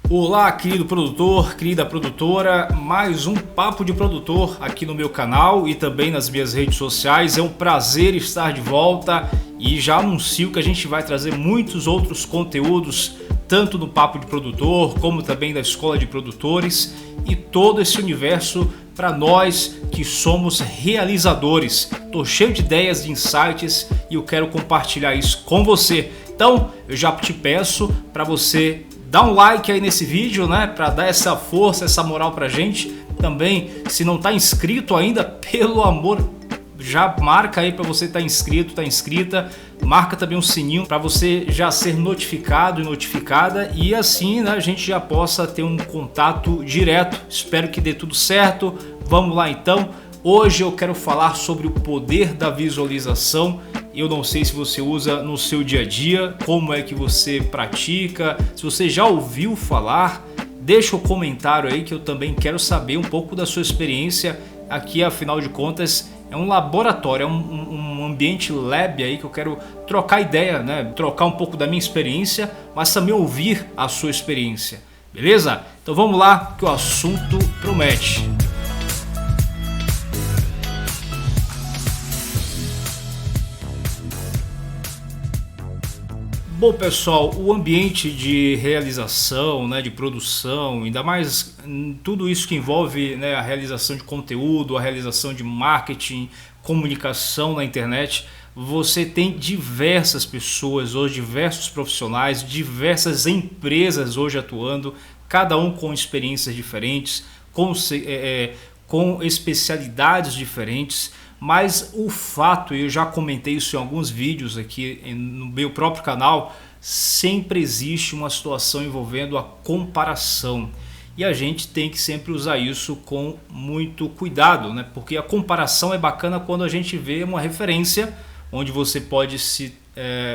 Olá, querido produtor, querida produtora, mais um Papo de Produtor aqui no meu canal e também nas minhas redes sociais. É um prazer estar de volta e já anuncio que a gente vai trazer muitos outros conteúdos, tanto no Papo de Produtor como também da Escola de Produtores e todo esse universo para nós que somos realizadores. Estou cheio de ideias, de insights e eu quero compartilhar isso com você. Então, eu já te peço para você dá um like aí nesse vídeo, né, para dar essa força, essa moral pra gente. Também, se não tá inscrito ainda, pelo amor, já marca aí para você estar inscrito, tá inscrita. Marca também um sininho para você já ser notificado e notificada e assim, né, a gente já possa ter um contato direto. Espero que dê tudo certo. Vamos lá então. Hoje eu quero falar sobre o poder da visualização. Eu não sei se você usa no seu dia a dia, como é que você pratica, se você já ouviu falar, deixa o comentário aí que eu também quero saber um pouco da sua experiência. Aqui, afinal de contas, é um laboratório, é um ambiente lab aí que eu quero trocar ideia, né? Trocar um pouco da minha experiência, mas também ouvir a sua experiência, beleza? Então vamos lá que o assunto promete. Bom pessoal, o ambiente de realização, né, de produção, ainda mais tudo isso que envolve, né, a realização de conteúdo, a realização de marketing, comunicação na internet, você tem diversas pessoas hoje, diversos profissionais, diversas empresas hoje atuando, cada um com experiências diferentes, com especialidades diferentes. Mas o fato, e eu já comentei isso em alguns vídeos aqui no meu próprio canal, sempre existe uma situação envolvendo a comparação. E a gente tem que sempre usar isso com muito cuidado, né? Porque a comparação é bacana quando a gente vê uma referência onde você pode se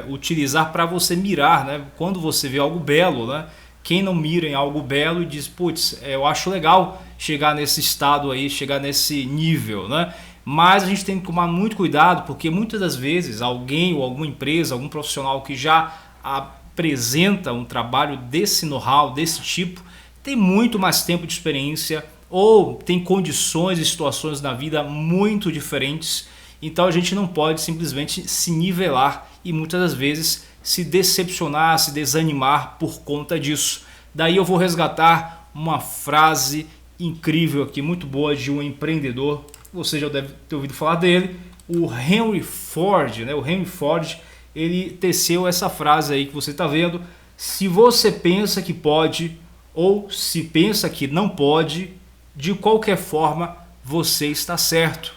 utilizar para você mirar, né? Quando você vê algo belo, né? Quem não mira em algo belo e diz, putz, eu acho legal chegar nesse estado aí, chegar nesse nível, né? Mas a gente tem que tomar muito cuidado porque muitas das vezes alguém ou alguma empresa, algum profissional que já apresenta um trabalho desse know-how, desse tipo, tem muito mais tempo de experiência ou tem condições e situações na vida muito diferentes. Então a gente não pode simplesmente se nivelar e muitas das vezes se decepcionar, se desanimar por conta disso. Daí eu vou resgatar uma frase incrível aqui, muito boa, de um empreendedor. Você já deve ter ouvido falar dele, o Henry Ford, né? O Henry Ford, ele teceu essa frase aí que você está vendo. Se você pensa que pode ou se pensa que não pode, de qualquer forma você está certo.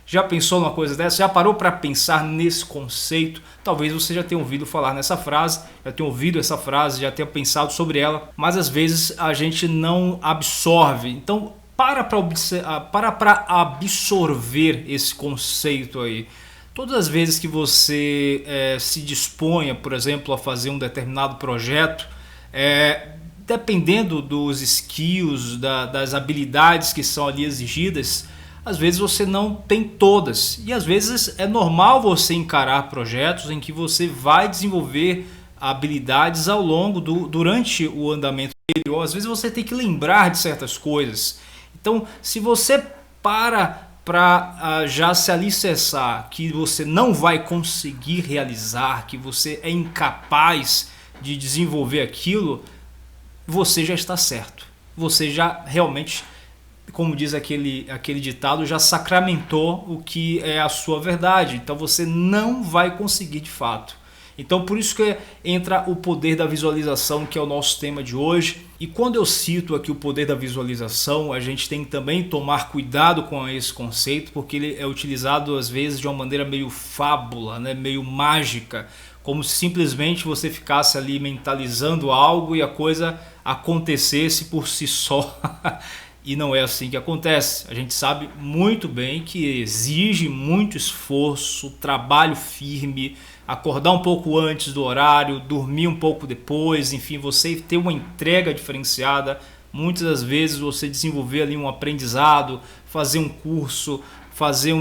Já pensou numa coisa dessa? Já parou para pensar nesse conceito? Talvez você já tenha ouvido falar nessa frase, já tenha ouvido essa frase, já tenha pensado sobre ela, mas às vezes a gente não absorve. Então para absorver esse conceito aí. Todas as vezes que você se disponha, por exemplo, a fazer um determinado projeto, dependendo dos skills, das habilidades que são ali exigidas, às vezes você não tem todas. E às vezes é normal você encarar projetos em que você vai desenvolver habilidades ao longo durante o andamento dele. Ou às vezes você tem que lembrar de certas coisas. Então, se você para já se alicerçar que você não vai conseguir realizar, que você é incapaz de desenvolver aquilo, você já está certo. Você já realmente, como diz aquele ditado, já sacramentou o que é a sua verdade. Então você não vai conseguir de fato. Então por isso que entra o poder da visualização, que é o nosso tema de hoje. E quando eu cito aqui o poder da visualização, a gente tem que também tomar cuidado com esse conceito, porque ele é utilizado às vezes de uma maneira meio fábula, né? Meio mágica, como se simplesmente você ficasse ali mentalizando algo e a coisa acontecesse por si só. E não é assim que acontece. A gente sabe muito bem que exige muito esforço, trabalho firme, acordar um pouco antes do horário, dormir um pouco depois, enfim, você ter uma entrega diferenciada. Muitas das vezes você desenvolver ali um aprendizado, fazer um curso, fazer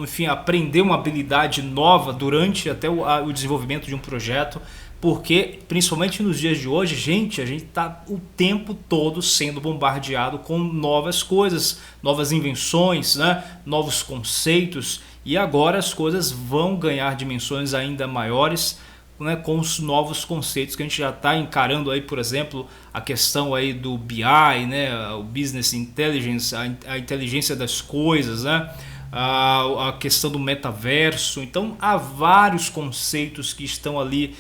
enfim, aprender uma habilidade nova durante até o desenvolvimento de um projeto. Porque, principalmente nos dias de hoje, a gente está o tempo todo sendo bombardeado com novas coisas, novas invenções, né? Novos conceitos, e agora as coisas vão ganhar dimensões ainda maiores, né, com os novos conceitos que a gente já está encarando aí, por exemplo, a questão aí do BI, né, o Business Intelligence, a inteligência das coisas, né? A questão do metaverso. Então há vários conceitos que estão ali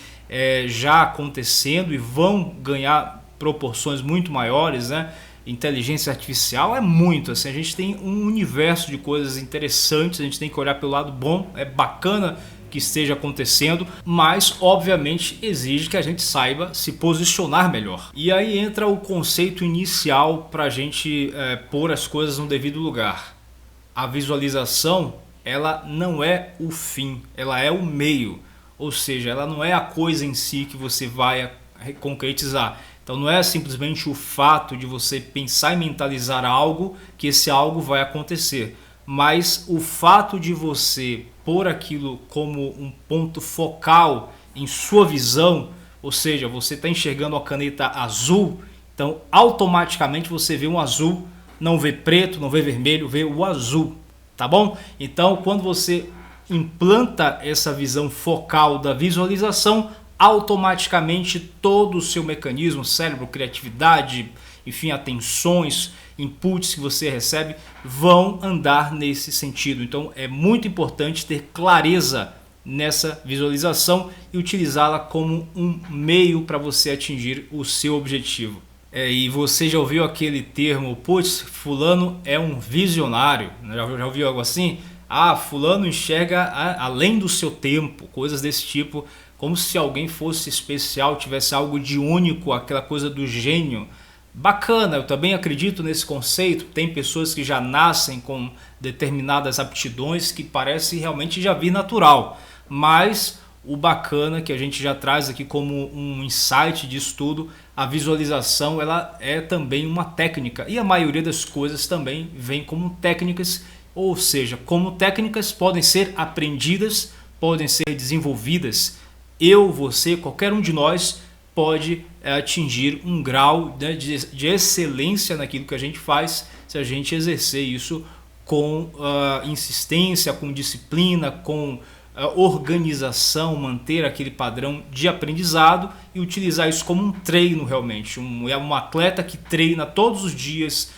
já acontecendo e vão ganhar proporções muito maiores, né? Inteligência artificial é muito assim, a gente tem um universo de coisas interessantes, a gente tem que olhar pelo lado bom, é bacana que esteja acontecendo, mas obviamente exige que a gente saiba se posicionar melhor. E aí entra o conceito inicial para a gente pôr as coisas no devido lugar. A visualização, ela não é o fim, ela é o meio. Ou seja, ela não é a coisa em si que você vai concretizar. Então não é simplesmente o fato de você pensar e mentalizar algo que esse algo vai acontecer. Mas o fato de você pôr aquilo como um ponto focal em sua visão, ou seja, você está enxergando a caneta azul, então automaticamente você vê um azul, não vê preto, não vê vermelho, vê o azul, tá bom? Então quando você implanta essa visão focal da visualização, automaticamente todo o seu mecanismo, cérebro, criatividade, enfim, atenções, inputs que você recebe vão andar nesse sentido. Então é muito importante ter clareza nessa visualização e utilizá-la como um meio para você atingir o seu objetivo. E você já ouviu aquele termo, putz, fulano é um visionário, já ouviu algo assim? Ah, fulano enxerga além do seu tempo, coisas desse tipo, como se alguém fosse especial, tivesse algo de único, aquela coisa do gênio. Bacana, eu também acredito nesse conceito. Tem pessoas que já nascem com determinadas aptidões que parece realmente já vir natural, mas o bacana que a gente já traz aqui como um insight de estudo, a visualização ela é também uma técnica, e a maioria das coisas também vem como técnicas, ou seja, como técnicas podem ser aprendidas, podem ser desenvolvidas. Eu, você, qualquer um de nós pode atingir um grau, né, de excelência naquilo que a gente faz se a gente exercer isso com insistência, com disciplina, com organização, manter aquele padrão de aprendizado e utilizar isso como um treino realmente. É um atleta que treina todos os dias,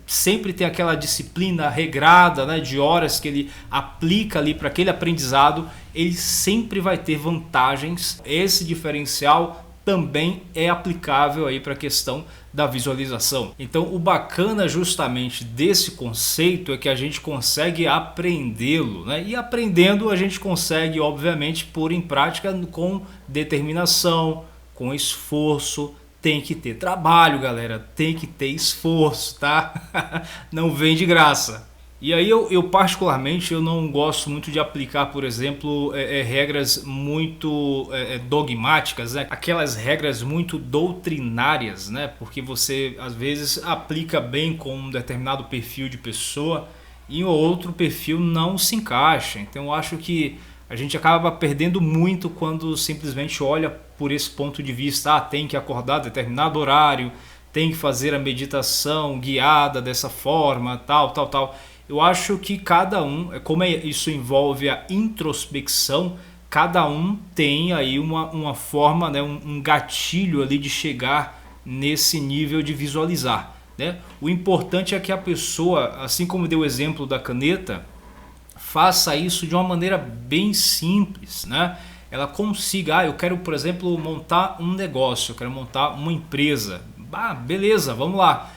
sempre tem aquela disciplina regrada, né, de horas que ele aplica ali para aquele aprendizado, ele sempre vai ter vantagens. Esse diferencial também é aplicável aí para a questão da visualização. Então o bacana justamente desse conceito é que a gente consegue aprendê-lo, né? E aprendendo a gente consegue obviamente pôr em prática com determinação, com esforço. Tem que ter trabalho, galera, tem que ter esforço, tá? Não vem de graça. E aí eu particularmente eu não gosto muito de aplicar, por exemplo, regras muito dogmáticas, né? Aquelas regras muito doutrinárias, né? Porque você às vezes aplica bem com um determinado perfil de pessoa e o outro perfil não se encaixa. Então eu acho que a gente acaba perdendo muito quando simplesmente olha por esse ponto de vista. Tem que acordar a determinado horário, tem que fazer a meditação guiada dessa forma, tal. Eu acho que cada um, como isso envolve a introspecção, cada um tem aí uma forma, né, um gatilho ali de chegar nesse nível de visualizar, né? O importante é que a pessoa, assim como deu o exemplo da caneta, faça isso de uma maneira bem simples, né? Ela consiga, eu quero, por exemplo, montar um negócio, eu quero montar uma empresa. Beleza, vamos lá.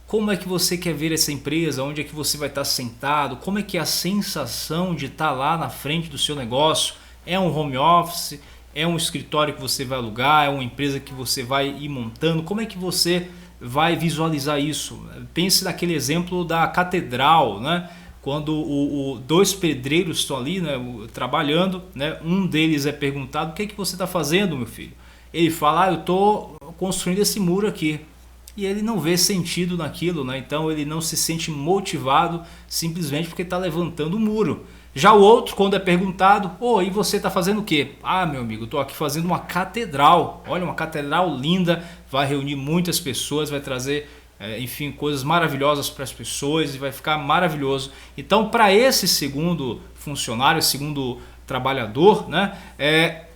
Como é que você quer ver essa empresa? Onde é que você vai estar sentado? Como é que é a sensação de estar lá na frente do seu negócio? É um home office? É um escritório que você vai alugar? É uma empresa que você vai ir montando? Como é que você vai visualizar isso? Pense naquele exemplo da catedral, né? Quando dois pedreiros estão ali, né, trabalhando, né, um deles é perguntado: o que é que você está fazendo, meu filho? Ele fala: eu estou construindo esse muro aqui. E ele não vê sentido naquilo, né? Então ele não se sente motivado simplesmente porque está levantando o muro. Já o outro, quando é perguntado, e você está fazendo o quê? Ah, meu amigo, estou aqui fazendo uma catedral. Olha, uma catedral linda, vai reunir muitas pessoas, vai trazer, enfim, coisas maravilhosas para as pessoas e vai ficar maravilhoso. Então, para esse segundo funcionário, segundo trabalhador, né,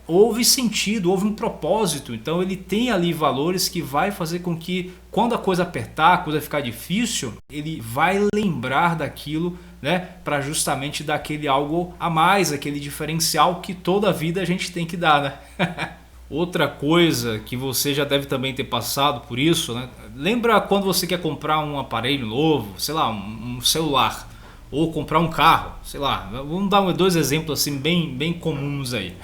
houve sentido, houve um propósito. Então ele tem ali valores que vai fazer com que, quando a coisa apertar, a coisa ficar difícil, ele vai lembrar daquilo, né, para justamente dar aquele algo a mais, aquele diferencial que toda a vida a gente tem que dar, né? Outra coisa que você já deve também ter passado por isso, né? Lembra quando você quer comprar um aparelho novo, sei lá, um celular, ou comprar um carro, sei lá. Vamos dar dois exemplos assim bem comuns aí.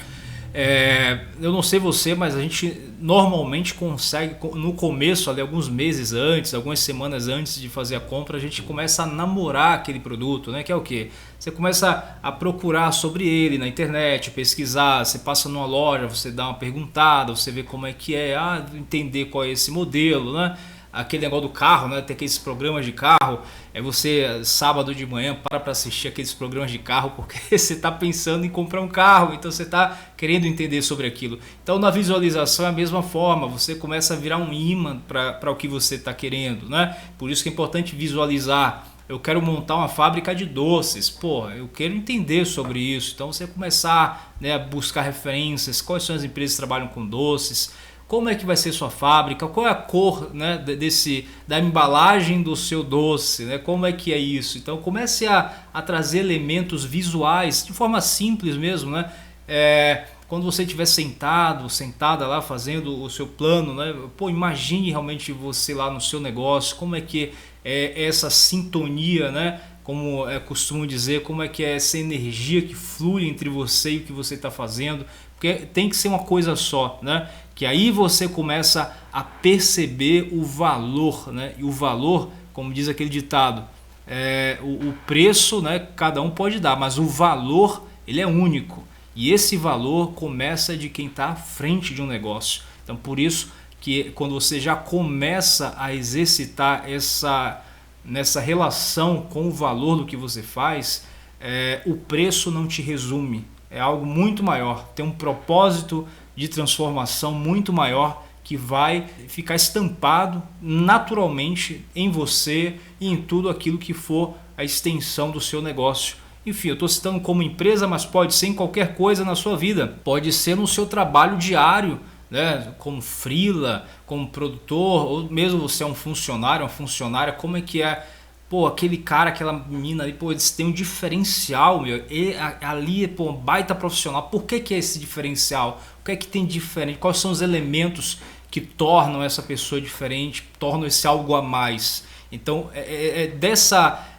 Eu não sei você, mas a gente normalmente consegue, no começo, ali, alguns meses antes, algumas semanas antes de fazer a compra, a gente começa a namorar aquele produto, né? Que é o quê? Você começa a procurar sobre ele na internet, pesquisar, você passa numa loja, você dá uma perguntada, você vê como é que é, entender qual é esse modelo, né? Aquele negócio do carro, né? Tem aqueles programas de carro. Você sábado de manhã para assistir aqueles programas de carro porque você está pensando em comprar um carro, então você está querendo entender sobre aquilo. Então na visualização é a mesma forma, você começa a virar um imã para o que você está querendo, né? Por isso que é importante visualizar. Eu quero montar uma fábrica de doces, eu quero entender sobre isso. Então você começar, né, a buscar referências, quais são as empresas que trabalham com doces, como é que vai ser sua fábrica, qual é a cor, né, da embalagem do seu doce, né, como é que é isso. Então comece a trazer elementos visuais de forma simples mesmo, né? Quando você estiver sentada lá fazendo o seu plano, né, imagine realmente você lá no seu negócio, como é que é essa sintonia, né? Como costumo dizer, como é que é essa energia que flui entre você e o que você está fazendo, porque tem que ser uma coisa só, né? Que aí você começa a perceber o valor, né? E o valor, como diz aquele ditado, o preço, né, cada um pode dar, mas o valor ele é único. E esse valor começa de quem está à frente de um negócio. Então por isso que quando você já começa a exercitar nessa relação com o valor do que você faz, o preço não te resume. É algo muito maior, tem um propósito de transformação muito maior que vai ficar estampado naturalmente em você e em tudo aquilo que for a extensão do seu negócio. Enfim, eu estou citando como empresa, mas pode ser em qualquer coisa na sua vida. Pode ser no seu trabalho diário, né? Como freela, como produtor, ou mesmo você é um funcionário, uma funcionária, como é que é? Aquele cara, aquela menina ali, eles têm um diferencial, meu. E ali, um baita profissional. Por que é esse diferencial? O que é que tem diferente? Quais são os elementos que tornam essa pessoa diferente, tornam esse algo a mais? Então,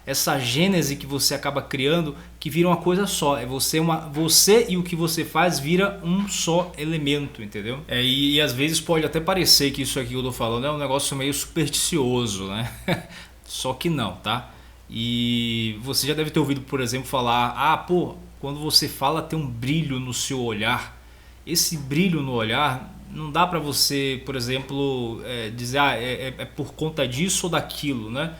essa gênese que você acaba criando que vira uma coisa só. Você e o que você faz vira um só elemento, entendeu? E às vezes pode até parecer que isso aqui que eu tô falando é um negócio meio supersticioso, né? Só que não, tá? E você já deve ter ouvido, por exemplo, falar: quando você fala tem um brilho no seu olhar. Esse brilho no olhar não dá pra você, por exemplo, dizer é por conta disso ou daquilo, né?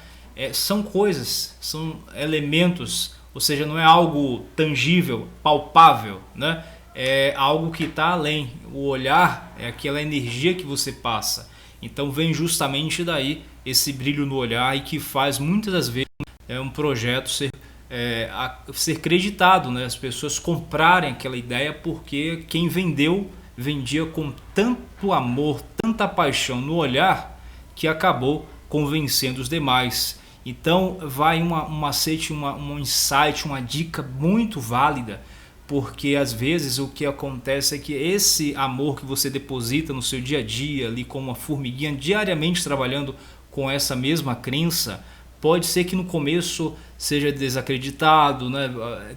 São coisas, são elementos, ou seja, não é algo tangível, palpável, né? É algo que está além. O olhar é aquela energia que você passa. Então vem justamente daí esse brilho no olhar e que faz muitas das vezes um projeto ser creditado, né? As pessoas comprarem aquela ideia porque quem vendia com tanto amor, tanta paixão no olhar que acabou convencendo os demais. Então vai um macete, um insight, uma dica muito válida, porque às vezes o que acontece é que esse amor que você deposita no seu dia a dia, ali como uma formiguinha, diariamente trabalhando com essa mesma crença, pode ser que no começo seja desacreditado, né?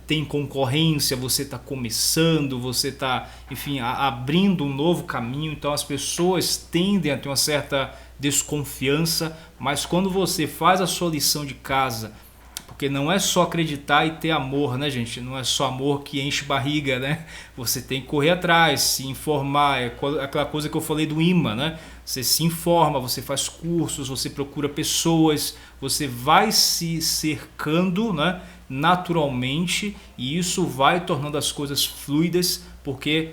Tem concorrência, você está começando, você está, enfim, abrindo um novo caminho, então as pessoas tendem a ter uma certa desconfiança, mas quando você faz a sua lição de casa, porque não é só acreditar e ter amor, né, gente? Não é só amor que enche barriga, né? Você tem que correr atrás, se informar, aquela coisa que eu falei do imã, né? Você se informa, você faz cursos, você procura pessoas, você vai se cercando, né, naturalmente, e isso vai tornando as coisas fluidas, porque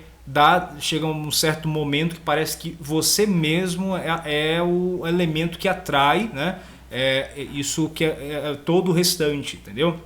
chega um certo momento que parece que você mesmo é o elemento que atrai, né? Isso que é todo o restante, entendeu?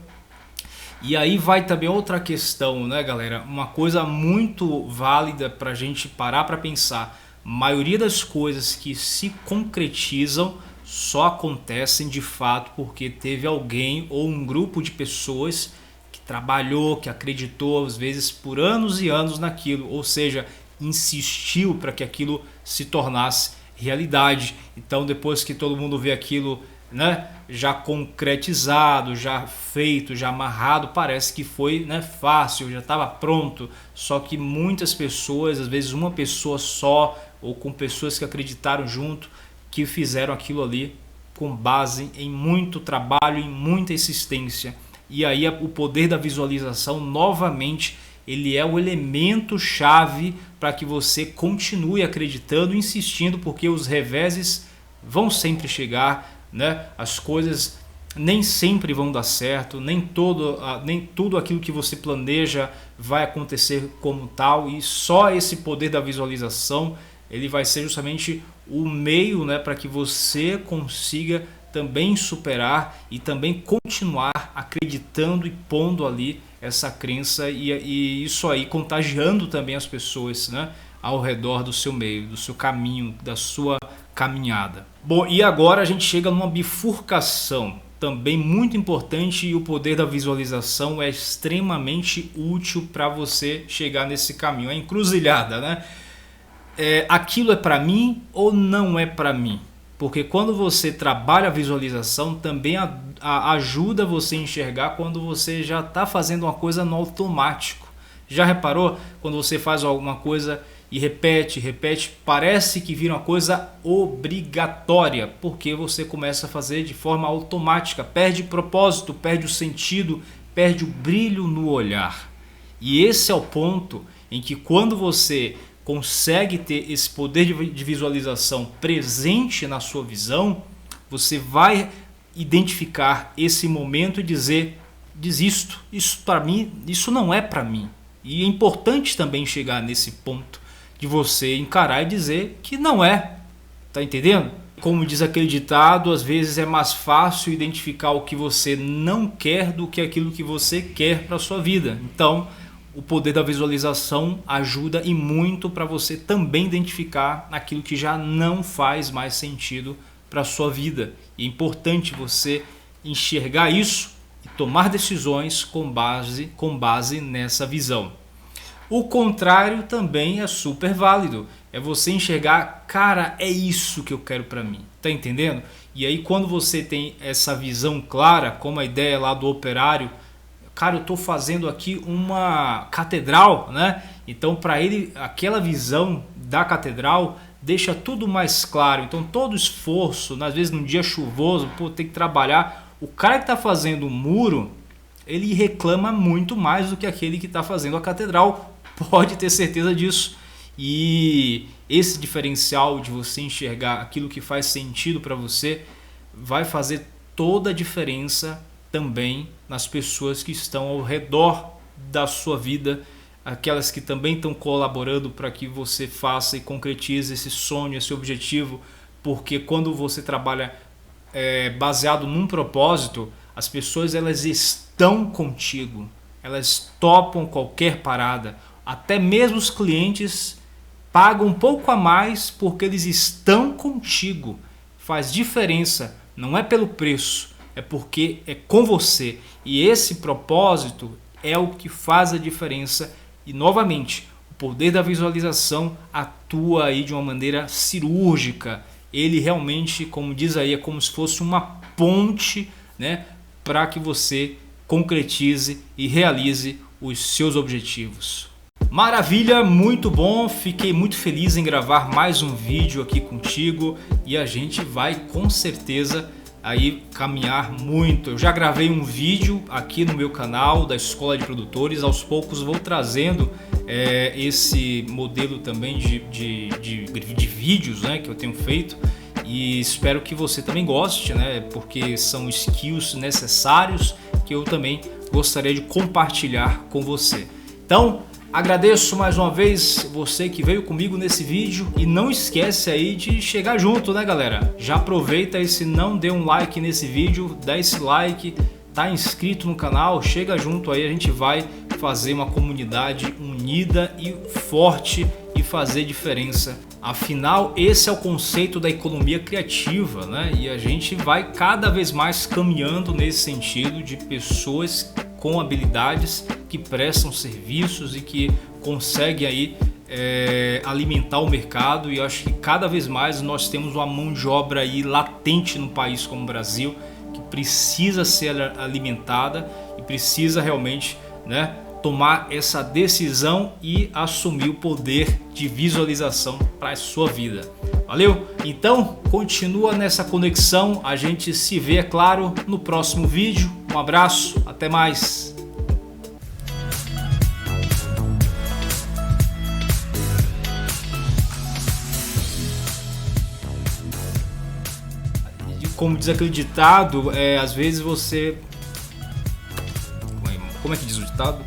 E aí vai também outra questão, né, galera? Uma coisa muito válida para a gente parar para pensar. A maioria das coisas que se concretizam só acontecem de fato porque teve alguém ou um grupo de pessoas que trabalhou, que acreditou, às vezes por anos e anos naquilo, ou seja, insistiu para que aquilo se tornasse realidade. Então, depois que todo mundo vê aquilo, né, já concretizado, já feito, já amarrado, parece que foi, né, fácil, já estava pronto. Só que muitas pessoas, às vezes uma pessoa só, ou com pessoas que acreditaram junto, que fizeram aquilo ali com base em muito trabalho, em muita insistência. E aí o poder da visualização, novamente, ele é o elemento chave para que você continue acreditando, insistindo, porque os reveses vão sempre chegar, né? As coisas nem sempre vão dar certo, nem tudo aquilo que você planeja vai acontecer como tal, e só esse poder da visualização ele vai ser justamente o meio, né, para que você consiga também superar e também continuar acreditando e pondo ali essa crença e isso aí contagiando também as pessoas, né, ao redor do seu meio, do seu caminho, da sua caminhada. Bom, e agora a gente chega numa bifurcação também muito importante, e o poder da visualização é extremamente útil para você chegar nesse caminho, a encruzilhada, né? Aquilo é para mim ou não é para mim? Porque quando você trabalha a visualização, também ajuda você a enxergar quando você já está fazendo uma coisa no automático. Já reparou? Quando você faz alguma coisa e repete, parece que vira uma coisa obrigatória, porque você começa a fazer de forma automática, perde propósito, perde o sentido, perde o brilho no olhar. E esse é o ponto em que quando você consegue ter esse poder de visualização presente na sua visão, você vai identificar esse momento e dizer: desisto, isso para mim, isso não é para mim. E é importante também chegar nesse ponto de você encarar e dizer que não é, tá entendendo? Como diz aquele ditado, às vezes é mais fácil identificar o que você não quer do que aquilo que você quer para sua vida. Então, o poder da visualização ajuda e muito para você também identificar aquilo que já não faz mais sentido para a sua vida. E é importante você enxergar isso e tomar decisões com base nessa visão. O contrário também é super válido. É você enxergar, cara, é isso que eu quero para mim. Tá entendendo? E aí quando você tem essa visão clara, como a ideia lá do operário, cara, eu estou fazendo aqui uma catedral, né? Então, para ele, aquela visão da catedral deixa tudo mais claro. Então, todo esforço, às vezes num dia chuvoso, tem que trabalhar. O cara que está fazendo um muro, ele reclama muito mais do que aquele que está fazendo a catedral. Pode ter certeza disso. E esse diferencial de você enxergar aquilo que faz sentido para você vai fazer toda a diferença também nas pessoas que estão ao redor da sua vida, aquelas que também estão colaborando para que você faça e concretize esse sonho, esse objetivo, porque quando você trabalha baseado num propósito, as pessoas elas estão contigo, elas topam qualquer parada, até mesmo os clientes pagam um pouco a mais porque eles estão contigo. Faz diferença, não é pelo preço, é porque é com você. E esse propósito é o que faz a diferença. E novamente, o poder da visualização atua aí de uma maneira cirúrgica. Ele realmente, como diz aí, é como se fosse uma ponte, né, para que você concretize e realize os seus objetivos. Maravilha, muito bom, fiquei muito feliz em gravar mais um vídeo aqui contigo e a gente vai com certeza aí caminhar muito. Eu já gravei um vídeo aqui no meu canal da Escola de Produtores, aos poucos vou trazendo esse modelo também de vídeos, né, que eu tenho feito, e espero que você também goste, né, porque são skills necessários que eu também gostaria de compartilhar com você. Então, agradeço mais uma vez você que veio comigo nesse vídeo e não esquece aí de chegar junto, né, galera? Já aproveita e se não deu um like nesse vídeo, dá esse like, tá inscrito no canal, chega junto aí, a gente vai fazer uma comunidade unida e forte e fazer diferença. Afinal, esse é o conceito da economia criativa, né? E a gente vai cada vez mais caminhando nesse sentido de pessoas com habilidades que prestam serviços e que conseguem aí alimentar o mercado. E eu acho que cada vez mais nós temos uma mão de obra aí latente no país como o Brasil, que precisa ser alimentada e precisa realmente, né, tomar essa decisão e assumir o poder de visualização para a sua vida. Valeu? Então, continua nessa conexão. A gente se vê, é claro, no próximo vídeo. Um abraço, até mais. Como diz aquele ditado, às vezes você... Como é que diz o ditado?